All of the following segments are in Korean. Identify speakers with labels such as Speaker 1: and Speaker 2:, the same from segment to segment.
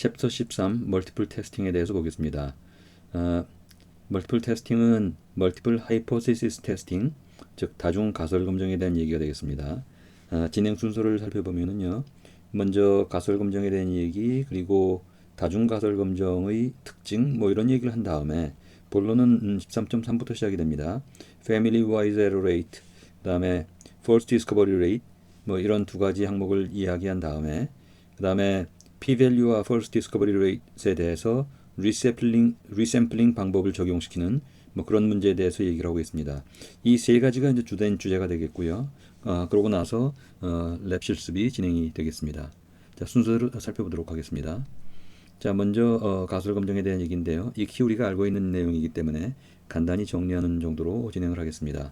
Speaker 1: 챕터 13 멀티플 테스팅에 대해서 보겠습니다. 멀티플 테스팅은 멀티플 하이포테시스 테스팅, 즉 다중 가설 검증에 대한 얘기가 되겠습니다. 진행 순서를 살펴보면은요. 먼저 가설 검증에 대한 얘기, 그리고 다중 가설 검증의 특징 뭐 이런 얘기를 한 다음에 본론은 13.3부터 시작이 됩니다. Family Wise Error Rate, 그다음에 False Discovery Rate 뭐 이런 두 가지 항목을 이야기한 다음에 그다음에 p-value와 false discovery rate에 대해서 리샘플링 방법을 적용시키는 뭐 그런 문제에 대해서 얘기를 하고 있습니다. 이 세 가지가 이제 주된 주제가 되겠고요. 그러고 나서 랩 실습이 진행이 되겠습니다. 자, 순서를 살펴보도록 하겠습니다. 자, 먼저 가설 검증에 대한 얘기인데요. 익히 우리가 알고 있는 내용이기 때문에 간단히 정리하는 정도로 진행을 하겠습니다.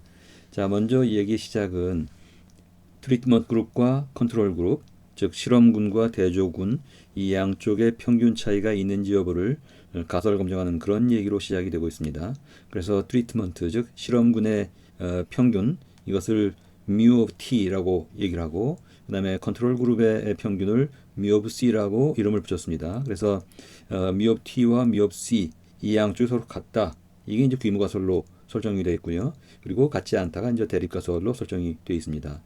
Speaker 1: 자, 먼저 이 얘기 시작은 트리트먼트 그룹과 컨트롤 그룹, 즉 실험군과 대조군 이 양쪽의 평균 차이가 있는지 여부를 가설 검증하는 그런 얘기로 시작이 되고 있습니다. 그래서 트리트먼트, 즉 실험군의 평균, 이것을 mu of t라고 얘기를 하고, 그 다음에 컨트롤 그룹의 평균을 mu of c라고 이름을 붙였습니다. 그래서 mu of t와 mu of c 이 양쪽이 서로 같다. 이게 이제 귀무가설로 설정이 되어 있고요. 그리고 같지 않다가 이제 대립가설로 설정이 되어 있습니다.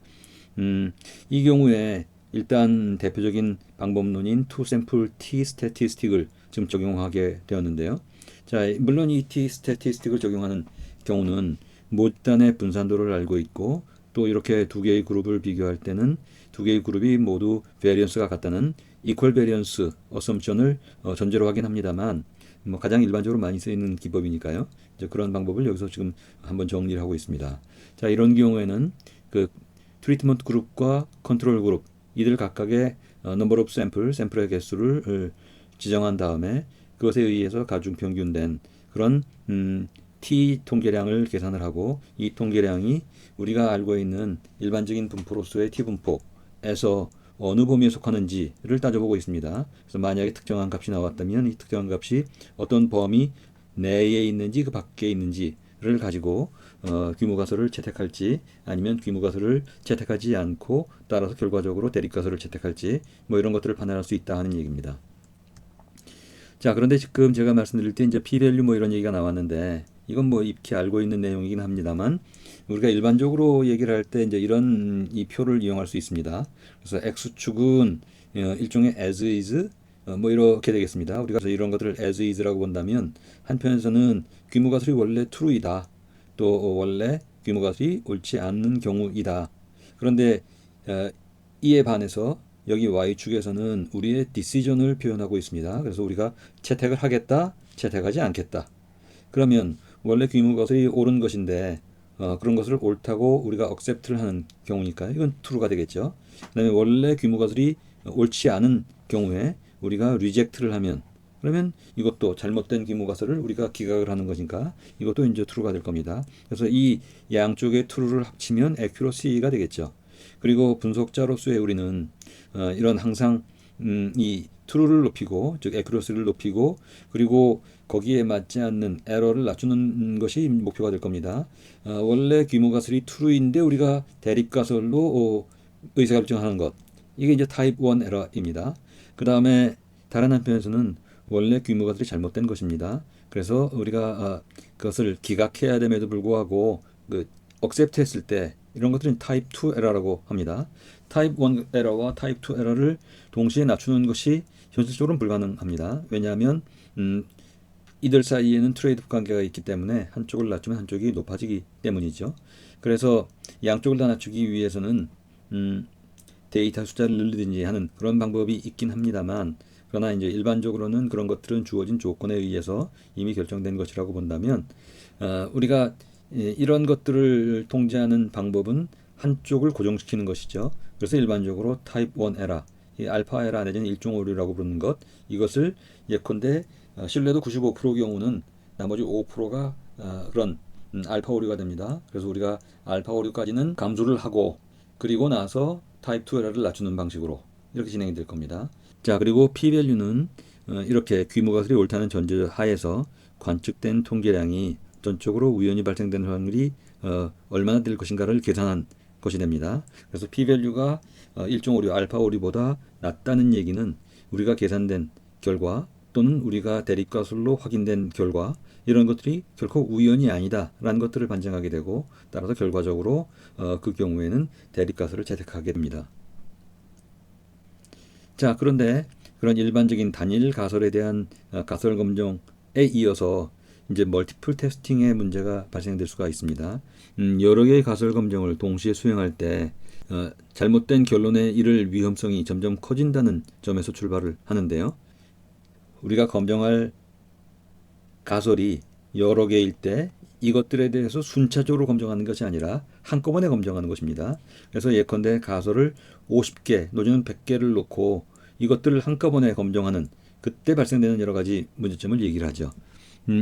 Speaker 1: 이 경우에 일단 대표적인 방법론인 투 샘플 T 스태티스틱을 지금 적용하게 되었는데요. 자, 물론 이 T 스태티스틱을 적용하는 경우는 못단의 분산도를 알고 있고, 또 이렇게 두 개의 그룹을 비교할 때는 두 개의 그룹이 모두 베리언스가 같다는 이퀄 베리언스 어썸션을 전제로 하긴 합니다만, 뭐 가장 일반적으로 많이 쓰이는 기법이니까요. 이제 그런 방법을 여기서 지금 한번 정리를 하고 있습니다. 자, 이런 경우에는 그 트리트먼트 그룹과 컨트롤 그룹 이들 각각의 number of 샘플의 개수를 지정한 다음에 그것에 의해서 가중평균된 그런 t 통계량을 계산을 하고, 이 통계량이 우리가 알고 있는 일반적인 분포로서의 t 분포에서 어느 범위에 속하는지를 따져보고 있습니다. 그래서 만약에 특정한 값이 나왔다면 이 특정한 값이 어떤 범위 내에 있는지 그 밖에 있는지를 가지고 귀무가설을 채택할지 아니면 귀무가설을 채택하지 않고 따라서 결과적으로 대립가설을 채택할지 뭐 이런 것들을 판단할 수 있다 하는 얘기입니다. 자, 그런데 지금 제가 말씀드릴 때 이제 p-value 뭐 이런 얘기가 나왔는데, 이건 뭐 익히 알고 있는 내용이긴 합니다만 우리가 일반적으로 얘기를 할 때 이제 이런 이 표를 이용할 수 있습니다. 그래서 x축은 일종의 as is 뭐 이렇게 되겠습니다. 우리가 이런 것들을 as is라고 본다면 한편에서는 귀무가설이 원래 true이다, 또 원래 귀무가설이 옳지 않는 경우이다. 그런데 이에 반해서 여기 y축에서는 우리의 decision을 표현하고 있습니다. 그래서 우리가 채택을 하겠다, 채택하지 않겠다. 그러면 원래 귀무가설이 옳은 것인데 그런 것을 옳다고 우리가 accept를 하는 경우니까 이건 true가 되겠죠. 그 다음에 원래 귀무가설이 옳지 않은 경우에 우리가 reject를 하면, 그러면 이것도 잘못된 귀무가설을 우리가 기각을 하는 것이니까 이것도 이제 true가 될 겁니다. 그래서 이 양쪽의 true를 합치면 accuracy가 되겠죠. 그리고 분석자로서의 우리는 이런 항상 이 true를 높이고, 즉 accuracy를 높이고, 그리고 거기에 맞지 않는 에러를 낮추는 것이 목표가 될 겁니다. 원래 귀무가설이 true인데 우리가 대립가설로 의사결정하는 것, 이게 이제 타입 1 에러입니다. 그 다음에 다른 한편에서는 원래 귀무가설이 잘못된 것입니다. 그래서 우리가 그것을 기각해야 됨에도 불구하고 accept 했을 때 이런 것들은 타입 2 에러라고 합니다. 타입 1 에러와 타입 2 에러를 동시에 낮추는 것이 현실적으로는 불가능합니다. 왜냐하면 이들 사이에는 트레이드오프 관계가 있기 때문에 한쪽을 낮추면 한쪽이 높아지기 때문이죠. 그래서 양쪽을 다 낮추기 위해서는 데이터 숫자를 늘리든지 하는 그런 방법이 있긴 합니다만, 그러나 이제 일반적으로는 그런 것들은 주어진 조건에 의해서 이미 결정된 것이라고 본다면 우리가 이런 것들을 통제하는 방법은 한쪽을 고정시키는 것이죠. 그래서 일반적으로 타입 1 에러, 알파 에러 내지는 일종 오류라고 부르는 것, 이것을 예컨대 신뢰도 95% 경우는 나머지 5%가 그런 알파 오류가 됩니다. 그래서 우리가 알파 오류까지는 감소를 하고 그리고 나서 타입 2 에러를 낮추는 방식으로 이렇게 진행이 될 겁니다. 자, 그리고 p-value는 이렇게 귀무가설이 옳다는 전제 하에서 관측된 통계량이 전적으로 우연히 발생되는 확률이 얼마나 될 것인가를 계산한 것이 됩니다. 그래서 p-value가 일종 오류, 알파 오류보다 낮다는 얘기는 우리가 계산된 결과 또는 우리가 대립가설로 확인된 결과 이런 것들이 결코 우연이 아니다라는 것들을 반증하게 되고 따라서 결과적으로 그 경우에는 대립가설을 채택하게 됩니다. 자, 그런데 그런 일반적인 단일 가설에 대한 가설 검정에 이어서 이제 멀티플 테스팅의 문제가 발생될 수가 있습니다. 여러 개의 가설 검정을 동시에 수행할 때 잘못된 결론에 이를 위험성이 점점 커진다는 점에서 출발을 하는데요. 우리가 검정할 가설이 여러 개일 때 이것들에 대해서 순차적으로 검증하는 것이 아니라 한꺼번에 검증하는 것입니다. 그래서 예컨대 가설을 50개, 노조는 100개를 놓고 이것들을 한꺼번에 검증하는 그때 발생되는 여러 가지 문제점을 얘기를 하죠.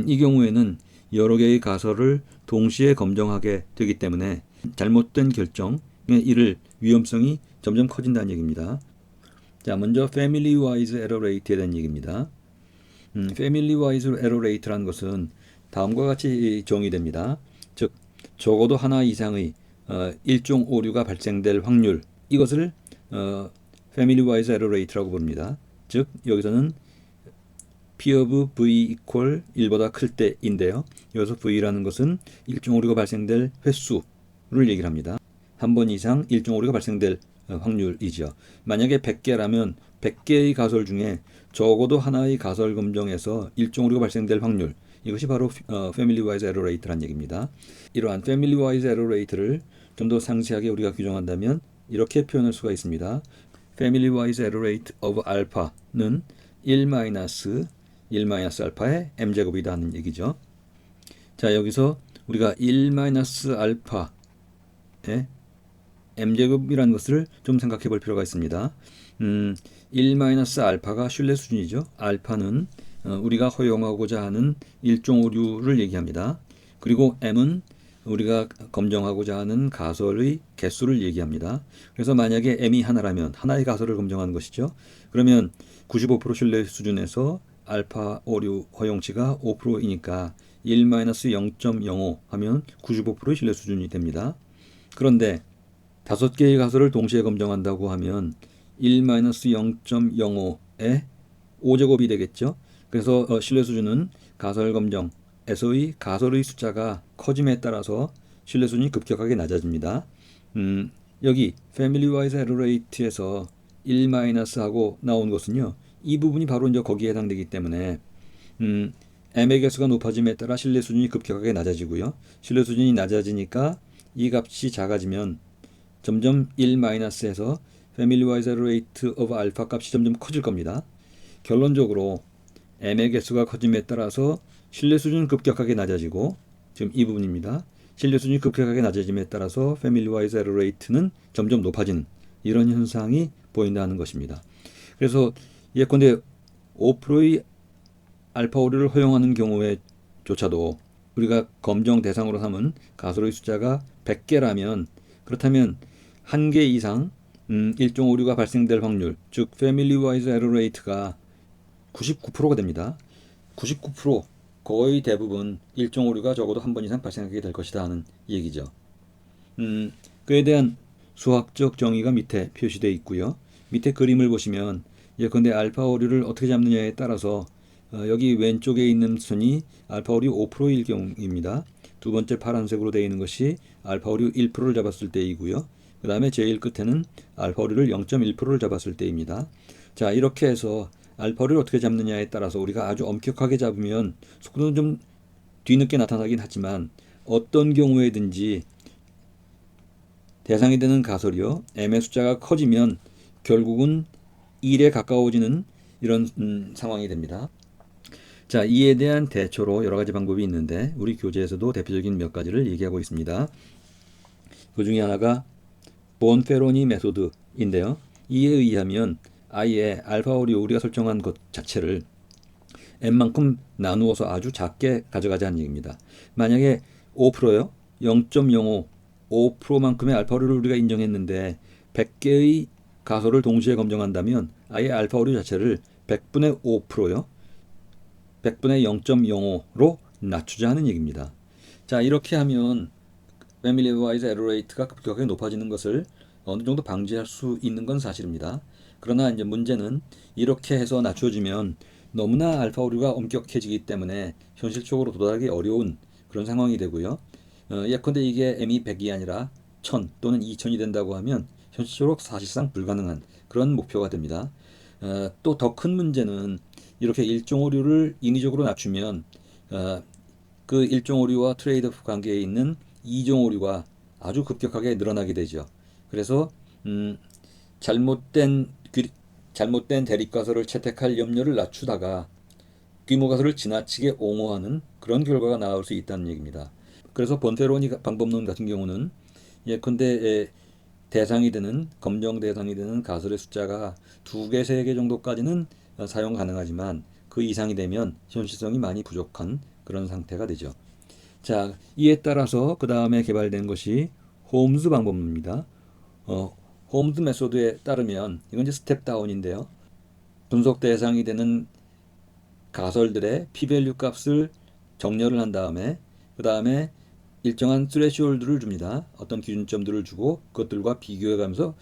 Speaker 1: 이 경우에는 여러 개의 가설을 동시에 검증하게 되기 때문에 잘못된 결정에 이를 위험성이 점점 커진다는 얘기입니다. 자, 먼저 Family Wise Error Rate에 대한 얘기입니다. Family Wise Error Rate라는 것은 다음과 같이 정의됩니다. 즉, 적어도 하나 이상의 일종 오류가 발생될 확률, 이것을 Family Wise Error Rate라고 부릅니다. 즉, 여기서는 P of V equal 1보다 클 때인데요. 여기서 V라는 것은 일종 오류가 발생될 횟수를 얘기를 합니다. 한 번 이상 일종 오류가 발생될 확률이죠. 만약에 100개라면 100개의 가설 중에 적어도 하나의 가설 검정에서 일종 오류가 발생될 확률, 이것이 바로 Family Wise Error Rate라는 얘기입니다. 이러한 Family Wise Error Rate를 좀 더 상세하게 우리가 규정한다면 이렇게 표현할 수가 있습니다. Family Wise Error Rate of Alpha는 1-알파의 m제곱이다 하는 얘기죠. 자, 여기서 우리가 1-알파의 m제곱이라는 것을 좀 생각해 볼 필요가 있습니다. 1-알파가 신뢰 수준이죠. 알파는 우리가 허용하고자 하는 일종 오류를 얘기합니다. 그리고 m은 우리가 검정하고자 하는 가설의 개수를 얘기합니다. 그래서 만약에 m이 하나라면 하나의 가설을 검정하는 것이죠. 그러면 95% 신뢰 수준에서 알파 오류 허용치가 5%이니까 1-0.05 하면 95% 신뢰 수준이 됩니다. 그런데 5개의 가설을 동시에 검정한다고 하면 1-0.05의 5제곱이 되겠죠. 그래서 신뢰 수준은 가설 검정에서의 가설의 숫자가 커짐에 따라서 신뢰 수준이 급격하게 낮아집니다. 여기 Family Wise Error Rate에서 1- 하고 나온 것은요. 이 부분이 바로 이제 거기에 해당되기 때문에 m의 개수가 높아짐에 따라 신뢰 수준이 급격하게 낮아지고요. 신뢰 수준이 낮아지니까 이 값이 작아지면 점점 1-에서 Family Wise Error Rate of Alpha 값이 점점 커질 겁니다. 결론적으로 m의 개수가 커짐에 따라서 신뢰 수준은 급격하게 낮아지고 지금 이 부분입니다. 신뢰 수준이 급격하게 낮아짐에 따라서 Family Wise Error Rate는 점점 높아지는 이런 현상이 보인다는 것입니다. 그래서 예컨대 5%의 알파 오류를 허용하는 경우에조차도 우리가 검정 대상으로 삼은 가설의 숫자가 100개라면 그렇다면 1개 이상 일종 오류가 발생될 확률, 즉 Family Wise Error Rate가 99%가 됩니다. 99% 거의 대부분 일종 오류가 적어도 한 번 이상 발생하게 될 것이다 하는 얘기죠. 그에 대한 수학적 정의가 밑에 표시되어 있고요. 밑에 그림을 보시면 예컨대 알파 오류를 어떻게 잡느냐에 따라서 여기 왼쪽에 있는 선이 알파 오류 5%일 경우입니다. 두 번째 파란색으로 되어 있는 것이 알파 오류 1%를 잡았을 때이고요. 그 다음에 제일 끝에는 알파 오류를 0.1%를 잡았을 때입니다. 자, 이렇게 해서 알파 오류를 어떻게 잡느냐에 따라서 우리가 아주 엄격하게 잡으면 속도는 좀 뒤늦게 나타나긴 하지만 어떤 경우에든지 대상이 되는 가설이요. m의 숫자가 커지면 결국은 1에 가까워지는 이런 상황이 됩니다. 자, 이에 대한 대처로 여러 가지 방법이 있는데 우리 교재에서도 대표적인 몇 가지를 얘기하고 있습니다. 그 중에 하나가 본페로니 메소드인데요. 이에 의하면 아예 알파 오류 우리가 설정한 것 자체를 m만큼 나누어서 아주 작게 가져가자는 얘기입니다. 만약에 5%요. 0.05 5%만큼의 알파 오류를 우리가 인정했는데 100개의 가설을 동시에 검증한다면 아예 알파 오류 자체를 100분의 5%요. 100분의 0.05로 낮추자 하는 얘기입니다. 자, 이렇게 하면 Family Wise Error Rate가 급격하게 높아지는 것을 어느 정도 방지할 수 있는 건 사실입니다. 그러나 이제 문제는 이렇게 해서 낮춰지면 너무나 알파 오류가 엄격해지기 때문에 현실적으로 도달하기 어려운 그런 상황이 되고요. 예컨대 이게 M이 100이 아니라 1000 또는 2000이 된다고 하면 현실적으로 사실상 불가능한 그런 목표가 됩니다. 또 더 큰 문제는 이렇게 일종 오류를 인위적으로 낮추면 그 일종 오류와 트레이드오프 관계에 있는 이종 오류가 아주 급격하게 늘어나게 되죠. 그래서 잘못된 잘못된 대립가설을 채택할 염려를 낮추다가 규모가설을 지나치게 옹호하는 그런 결과가 나올 수 있다는 얘기입니다. 그래서 번페로니 방법론 같은 경우는 예컨대 대상이 되는 검정 대상이 되는 가설의 숫자가 2개, 3개 정도까지는 사용 가능하지만 그 이상이 되면 현실성이 많이 부족한 그런 상태가 되죠. 자, 이에 따라서 그 다음에 개발된 것이 홈즈 방법론입니다. 홈즈 메소드에 따르면 이건 이제 스텝 다운인데요. 분석 대상이 되는 가설들의 p-value 값을 정렬을 한 다음에 그 다음에 일정한 스레시홀드를 줍니다. 어떤 기준점들을 주고 그것들과 비교해 가면서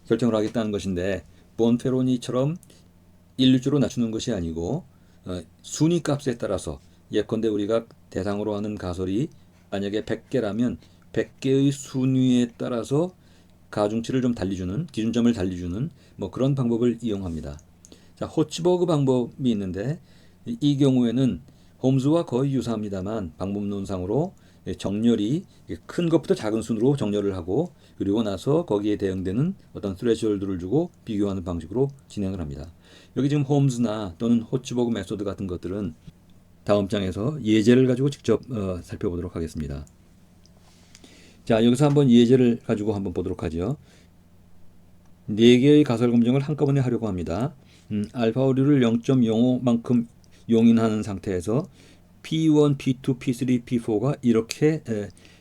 Speaker 1: 결정을 하겠다는 것인데 본페로니처럼 일률적으로 낮추는 것이 아니고 순위 값에 따라서 예컨대 우리가 대상으로 하는 가설이 만약에 100개라면 100개의 순위에 따라서 가중치를 좀 달리주는 기준점을 달리주는 뭐 그런 방법을 이용합니다. 자, 호치버그 방법이 있는데 이 경우에는 홈즈와 거의 유사합니다만 방법론상으로 정렬이 큰 것부터 작은 순으로 정렬을 하고 그리고 나서 거기에 대응되는 어떤 스레시홀드를 주고 비교하는 방식으로 진행을 합니다. 여기 지금 홈즈나 또는 호치버그 메소드 같은 것들은 다음 장에서 예제를 가지고 직접 살펴보도록 하겠습니다. 자, 여기서 한번 예제를 가지고 한번 보도록 하죠. 4개의 가설 검증을 한꺼번에 하려고 합니다. 알파 오류를 0.05만큼 용인하는 상태에서 P1, P2, P3, P4가 이렇게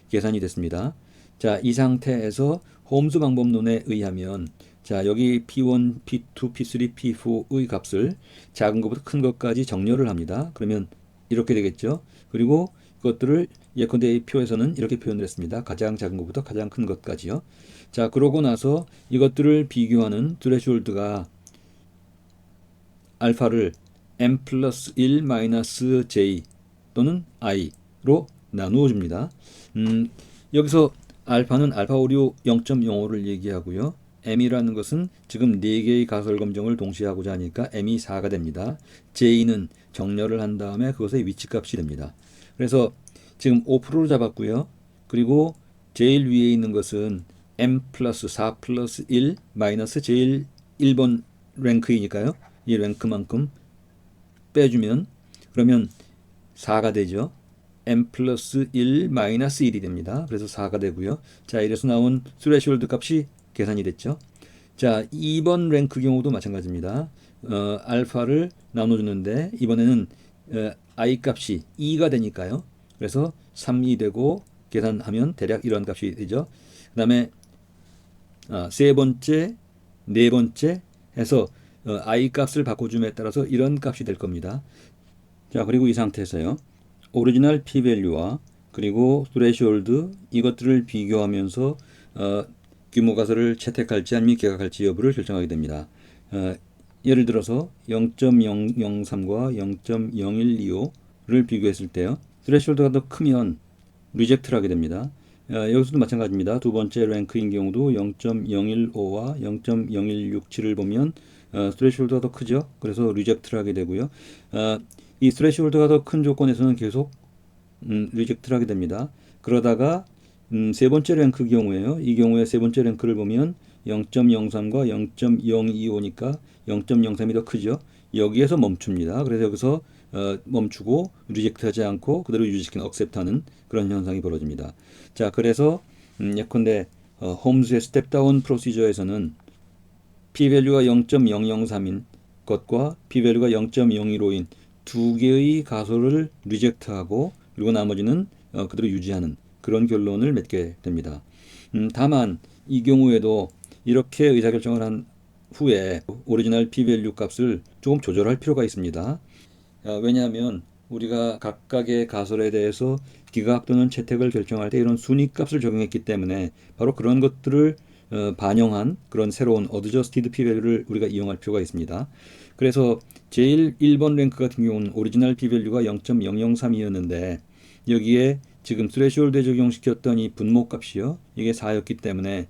Speaker 1: 계산이 됐습니다. 자, 이 상태에서 홈즈 방법론에 의하면 자, 여기 P1, P2, P3, P4의 값을 작은 것부터 큰 것까지 정렬을 합니다. 그러면 이렇게 되겠죠. 그리고 그것들을 예컨대 이 표에서는 이렇게 표현을 했습니다. 가장 작은 것부터 가장 큰 것까지요. 자, 그러고 나서 이것들을 비교하는 트레시홀드가 알파를 m 플러스 1 마이너스 j 또는 i로 나누어 줍니다. 여기서 알파는 알파 오류 0.05를 얘기하고요. m이라는 것은 지금 4개의 가설 검정을 동시에 하고자 하니까 m이 4가 됩니다. j는 정렬을 한 다음에 그것의 위치값이 됩니다. 그래서 지금 5%로 잡았고요. 그리고 제일 위에 있는 것은 m 플러스 4 플러스 1 마이너스 제일 1번 랭크이니까요. 이 랭크만큼 빼주면 그러면 4가 되죠. m 플러스 1 마이너스 1이 됩니다. 그래서 4가 되고요. 자, 이래서 나온 스레시홀드 값이 계산이 됐죠. 자, 2번 랭크 경우도 마찬가지입니다. 알파를 나눠주는데 이번에는 i 값이 2가 되니까요. 그래서 3이 되고 계산하면 대략 이런 값이 되죠. 그 다음에 세 번째, 네 번째 해서 i 값을 바꿔줌에 따라서 이런 값이 될 겁니다. 자, 그리고 이 상태에서요. 오리지널 p-value와 그리고 스레시홀드 이것들을 비교하면서 규모 가설을 채택할지 아니면 개각할지 여부를 결정하게 됩니다. 예를 들어서 0.003과 0.0125를 비교했을 때요. 스레시홀드가 더 크면 리젝트를 하게 됩니다. 여기서도 마찬가지입니다. 두 번째 랭크인 경우도 0.015와 0.0167을 보면 스레시홀드가 더 크죠. 그래서 리젝트를 하게 되고요. 이 스레시홀드가 더 큰 조건에서는 계속 리젝트를 하게 됩니다. 그러다가 세 번째 랭크 경우에요. 이 경우에 세 번째 랭크를 보면 0.03과 0.025니까 0.03이 더 크죠. 여기에서 멈춥니다. 그래서 여기서 멈추고 리젝트하지 않고 그대로 유지시킨 억셉트하는 그런 현상이 벌어집니다. 자, 그래서 예컨대 홈즈의 스텝다운 프로시저에서는 p-value가 0.003인 것과 p-value가 0.015인 두 개의 가설을 리젝트하고 그리고 나머지는 그대로 유지하는 그런 결론을 맺게 됩니다. 다만 이 경우에도 이렇게 의사결정을 한 후에 오리지널 p-value 값을 조금 조절할 필요가 있습니다. 왜냐하면 우리가 각각의 가설에 대해서 기각 또는 채택을 결정할 때 이런 순위값을 적용했기 때문에 바로 그런 것들을 반영한 그런 새로운 어드저스티드 p-밸류를 우리가 이용할 필요가 있습니다. 그래서 제일 1번 랭크 같은 경우는 오리지널 p-밸류가 0.003이었는데 여기에 지금 스레시홀드에 적용시켰던 이 분모값이요. 이게 4였기 때문에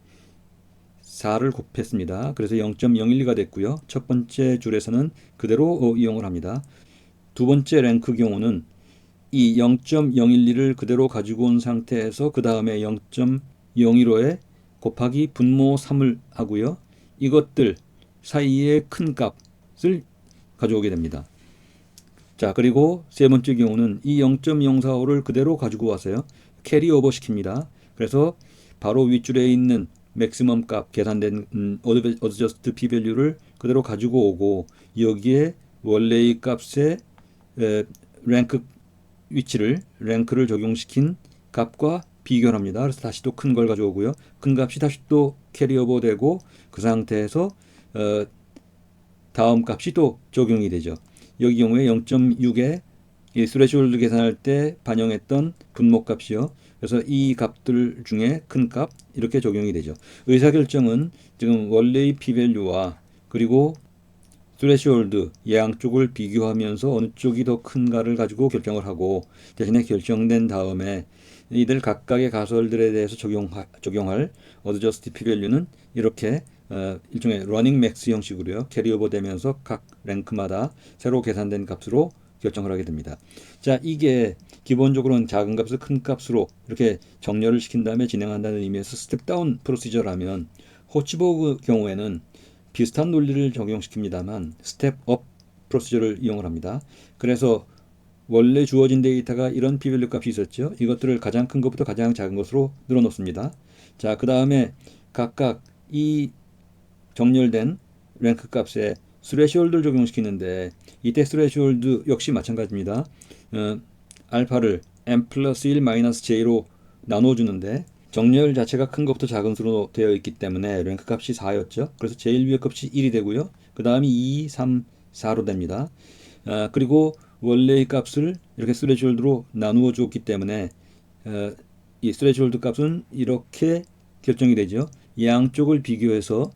Speaker 1: 4를 곱했습니다. 그래서 0.012가 됐고요. 첫 번째 줄에서는 그대로 이용을 합니다. 두 번째 랭크 경우는 이 0.012를 그대로 가지고 온 상태에서 그 다음에 0.015에 곱하기 분모 3을 하고요. 이것들 사이의 큰 값을 가져오게 됩니다. 자, 그리고 세 번째 경우는 이 0.045를 그대로 가지고 와서요. 캐리오버 시킵니다. 그래서 바로 윗줄에 있는 맥시멈 값 계산된 어드저스트 p-밸류를 그대로 가지고 오고 여기에 원래의 값의 랭크 위치를 랭크를 적용시킨 값과 비교를 합니다. 그래서 다시 또 큰 걸 가져오고요. 큰 값이 다시 또 캐리오버 되고 그 상태에서 다음 값이 또 적용이 되죠. 여기 경우에 0.6에 이 스레시홀드 계산할 때 반영했던 분모 값이요. 그래서 이 값들 중에 큰 값 이렇게 적용이 되죠. 의사결정은 지금 원래의 p-밸류와 그리고 스레시홀드 양쪽을 비교하면서 어느 쪽이 더 큰가를 가지고 결정을 하고 대신에 결정된 다음에 이들 각각의 가설들에 대해서 적용할 어드저스트 p-밸류는 이렇게 일종의 러닝 맥스 형식으로요. 캐리오버 되면서 각 랭크마다 새로 계산된 값으로 결정을 하게 됩니다. 자, 이게 기본적으로는 작은 값을 큰 값으로 이렇게 정렬을 시킨 다음에 진행한다는 의미에서 스텝 다운 프로시저라면 호치버그 경우에는 비슷한 논리를 적용시킵니다만 스텝 업 프로시저를 이용을 합니다. 그래서 원래 주어진 데이터가 이런 p-밸류 값이 있었죠. 이것들을 가장 큰 것부터 가장 작은 것으로 늘어놓습니다. 자, 그 다음에 각각 이 정렬된 랭크 값에 스레시홀드를 적용시키는데 이때 스레시홀드 역시 마찬가지입니다. 알파를 m 플러스 1 마이너스 j로 나눠주는데 정렬 자체가 큰 것부터 작은 수로 되어 있기 때문에 랭크 값이 4였죠. 그래서 제일 위의 값이 1이 되고요. 그 다음이 2, 3, 4로 됩니다. 그리고 원래의 값을 이렇게 스레시홀드로 나누어 주었기 때문에 이 스레시홀드 값은 이렇게 결정이 되죠. 양쪽을 비교해서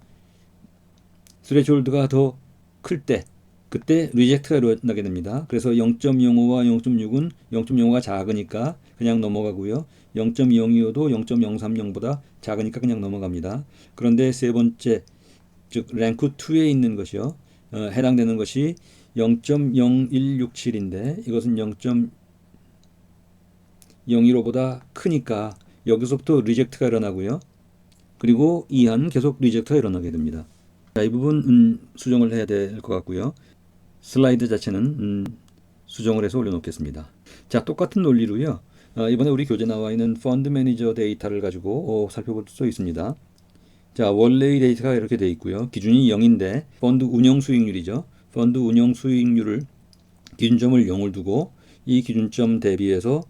Speaker 1: 스레시홀드가 더 클 때 그때 리젝트가 일어나게 됩니다. 그래서 0.05와 0.6은 0.05가 작으니까 그냥 넘어가고요. 0.025도 0.030보다 작으니까 그냥 넘어갑니다. 그런데 세 번째 즉 랭크 2에 있는 것이요. 해당되는 것이 0.0167인데 이것은 0.015보다 크니까 여기서부터 리젝트가 일어나고요. 그리고 이하는 계속 리젝트가 일어나게 됩니다. 자, 이 부분 수정을 해야 될 것 같고요. 슬라이드 자체는 수정을 해서 올려놓겠습니다. 자, 똑같은 논리로요. 이번에 우리 교재 나와 있는 펀드 매니저 데이터를 가지고 살펴볼 수 있습니다. 자, 원래의 데이터가 이렇게 되어 있고요. 기준이 0인데 펀드 운영 수익률이죠. 펀드 운영 수익률을 기준점을 0을 두고 이 기준점 대비해서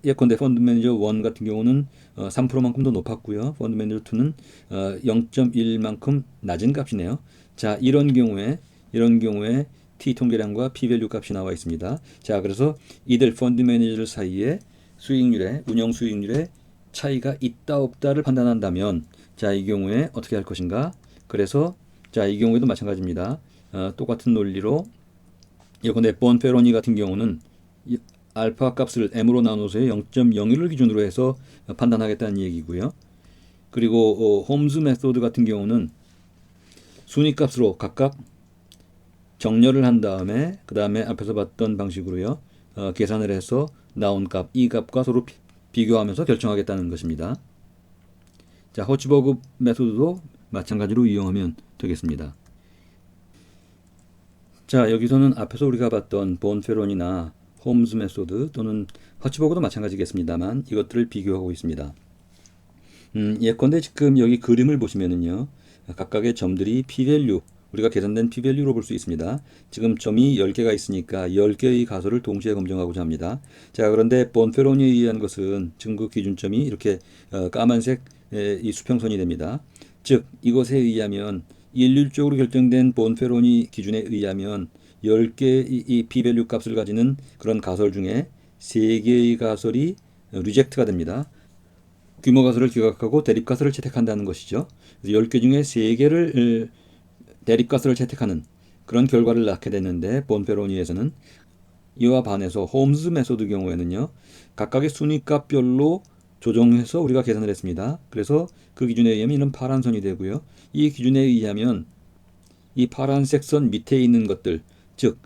Speaker 1: 예컨대 펀드 매니저 1 같은 경우는 3%만큼 더 높았고요. 펀드 매니저 2는 0.1만큼 낮은 값이네요. 자, 이런 경우에 T 통계량과 p-밸류 값이 나와 있습니다. 자, 그래서 이들 펀드 매니저 사이에 수익률에 운영 수익률에 차이가 있다 없다를 판단한다면 자, 이 경우에 어떻게 할 것인가? 그래서 자, 이 경우에도 마찬가지입니다. 똑같은 논리로 예컨대 본페로니 같은 경우는 알파 값을 m으로 나눠서 0.01을 기준으로 해서 판단하겠다는 얘기고요. 그리고 홈즈 메소드 같은 경우는 순위값으로 각각 정렬을 한 다음에 그 다음에 앞에서 봤던 방식으로요. 계산을 해서 나온 값, 이 값과 서로 비교하면서 결정하겠다는 것입니다. 자, 호치버그 메소드도 마찬가지로 이용하면 되겠습니다. 자, 여기서는 앞에서 우리가 봤던 본페론이나 홈즈 메소드 또는 호치버그도 마찬가지겠습니다만 이것들을 비교하고 있습니다. 예컨대 지금 여기 그림을 보시면은요. 각각의 점들이 p-밸류, 우리가 계산된 p-밸류로 볼 수 있습니다. 지금 점이 10개가 있으니까 10개의 가설을 동시에 검증하고자 합니다. 자, 그런데 본페론에 의한 것은 지금 그 기준점이 이렇게 까만색 이 수평선이 됩니다. 즉, 이것에 의하면 일률적으로 결정된 본페로니 기준에 의하면 10개의 이 p-밸류 값을 가지는 그런 가설 중에 3개의 가설이 리젝트가 됩니다. 규모 가설을 기각하고 대립 가설을 채택한다는 것이죠. 그래서 10개 중에 3개를 대립 가설을 채택하는 그런 결과를 낳게 됐는데 본페로니에서는 이와 반해서 홈즈 메소드 경우에는요. 각각의 순위값별로 조정해서 우리가 계산을 했습니다. 그래서 그 기준에 의하면 이런 파란 선이 되고요. 이 기준에 의하면 이 파란색 선 밑에 있는 것들, 즉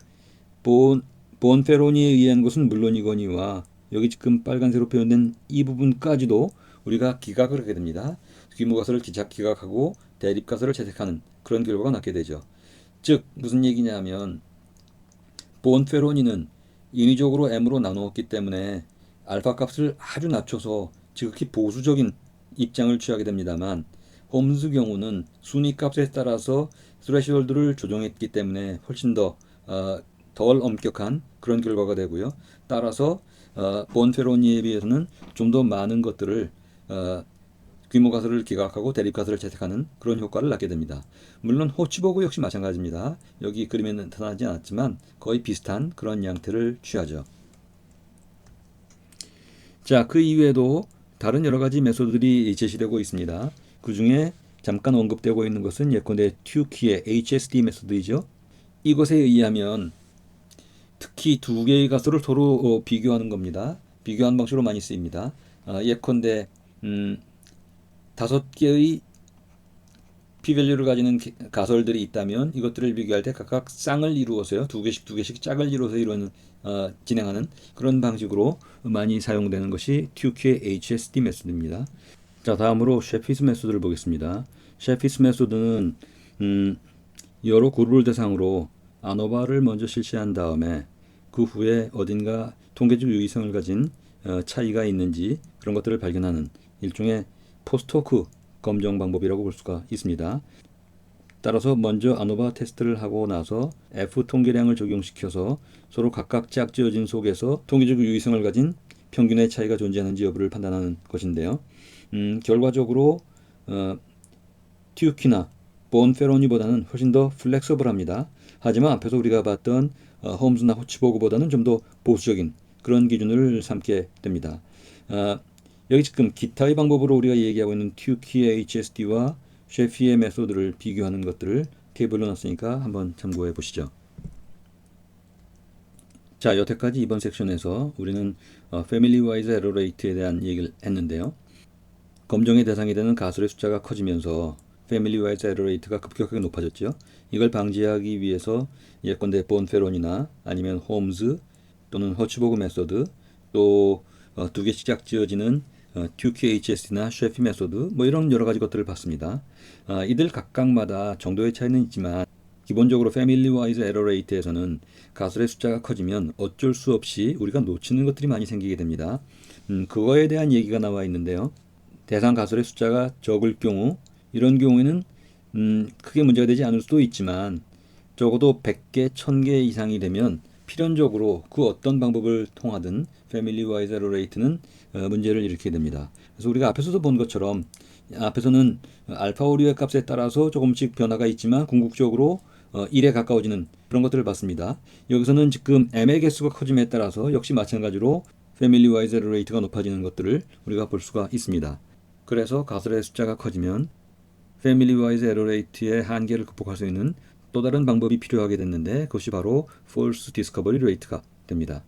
Speaker 1: 본페로니에 의한 것은 물론이거니와 여기 지금 빨간색으로 표현된 이 부분까지도 우리가 기각을 하게 됩니다. 규모 가설을 기각하고 대립 가설을 채택하는 그런 결과가 나게 되죠. 즉 무슨 얘기냐면 본페로니는 인위적으로 m으로 나누었기 때문에 알파 값을 아주 낮춰서 지극히 보수적인 입장을 취하게 됩니다만 홈즈 경우는 순위 값에 따라서 스레시홀드를 조정했기 때문에 훨씬 더 덜 엄격한 그런 결과가 되고요. 따라서 본페로니에 비해서는 좀 더 많은 것들을 규모 가설을 기각하고 대립 가설을 채택하는 그런 효과를 낳게 됩니다. 물론 호치버그 역시 마찬가지입니다. 여기 그림에 나타나지 않았지만 거의 비슷한 그런 양태를 취하죠. 자, 그 이외에도 다른 여러 가지 메소드들이 제시되고 있습니다. 그 중에 잠깐 언급되고 있는 것은 예컨대 튜키의 HSD 메소드이죠. 이것에 의하면 특히 두 개의 가설을 서로 비교하는 겁니다. 비교하는 방식으로 많이 쓰입니다. 예컨대 5개의 p-밸류를 가지는 가설들이 있다면 이것들을 비교할 때 각각 쌍을 이루어서요. 두 개씩 짝을 이루어서 진행하는 그런 방식으로 많이 사용되는 것이 튜키의 HSD 메소드입니다. 자, 다음으로 셰피스 메소드를 보겠습니다. 셰피스 메소드는 여러 그룹을 대상으로 아노바를 먼저 실시한 다음에 그 후에 어딘가 통계적 유의성을 가진 차이가 있는지 그런 것들을 발견하는 일종의 포스트호크 검정 방법이라고 볼 수가 있습니다. 따라서 먼저 아노바 테스트를 하고 나서 F 통계량을 적용시켜서 서로 각각 짝지어진 속에서 통계적 유의성을 가진 평균의 차이가 존재하는지 여부를 판단하는 것인데요. 결과적으로 튜키나 본페로니보다는 훨씬 더 플렉서블합니다. 하지만 앞에서 우리가 봤던 홈즈나 호치버그보다는 좀 더 보수적인 그런 기준을 삼게 됩니다. 여기 지금 기타의 방법으로 우리가 얘기하고 있는 튜키의 HSD와 셰피의 메소드를 비교하는 것들을 테이블로 놨으니까 한번 참고해 보시죠. 자, 여태까지 이번 섹션에서 우리는 패밀리 와이즈 에러 레이트에 대한 얘기를 했는데요. 검정의 대상이 되는 가설의 숫자가 커지면서 패밀리 와이즈 에러 레이트가 급격하게 높아졌죠. 이걸 방지하기 위해서 예컨대 본페론이나 아니면 홈즈 또는 허츠버그 메소드 또 두 개씩 짝지어지는 튜키 HSD나 셰피 메소드 뭐 이런 여러 가지 것들을 봤습니다. 이들 각각마다 정도의 차이는 있지만 기본적으로 패밀리 와이즈 에러 레이트에서는 가설의 숫자가 커지면 어쩔 수 없이 우리가 놓치는 것들이 많이 생기게 됩니다. 그거에 대한 얘기가 나와 있는데요. 대상 가설의 숫자가 적을 경우 이런 경우에는 크게 문제가 되지 않을 수도 있지만 적어도 100개, 1000개 이상이 되면 필연적으로 그 어떤 방법을 통하든 패밀리 와이즈 에러 레이트는 문제를 일으키게 됩니다. 그래서 우리가 앞에서도 본 것처럼 앞에서는 알파 오류의 값에 따라서 조금씩 변화가 있지만 궁극적으로 1에 가까워지는 그런 것들을 봤습니다. 여기서는 지금 m의 개수가 커짐에 따라서 역시 마찬가지로 패밀리 와이즈 에러 레이트가 높아지는 것들을 우리가 볼 수가 있습니다. 그래서 가설의 숫자가 커지면 패밀리 와이즈 에러 레이트의 한계를 극복할 수 있는 또 다른 방법이 필요하게 됐는데 그것이 바로 false discovery rate가 됩니다.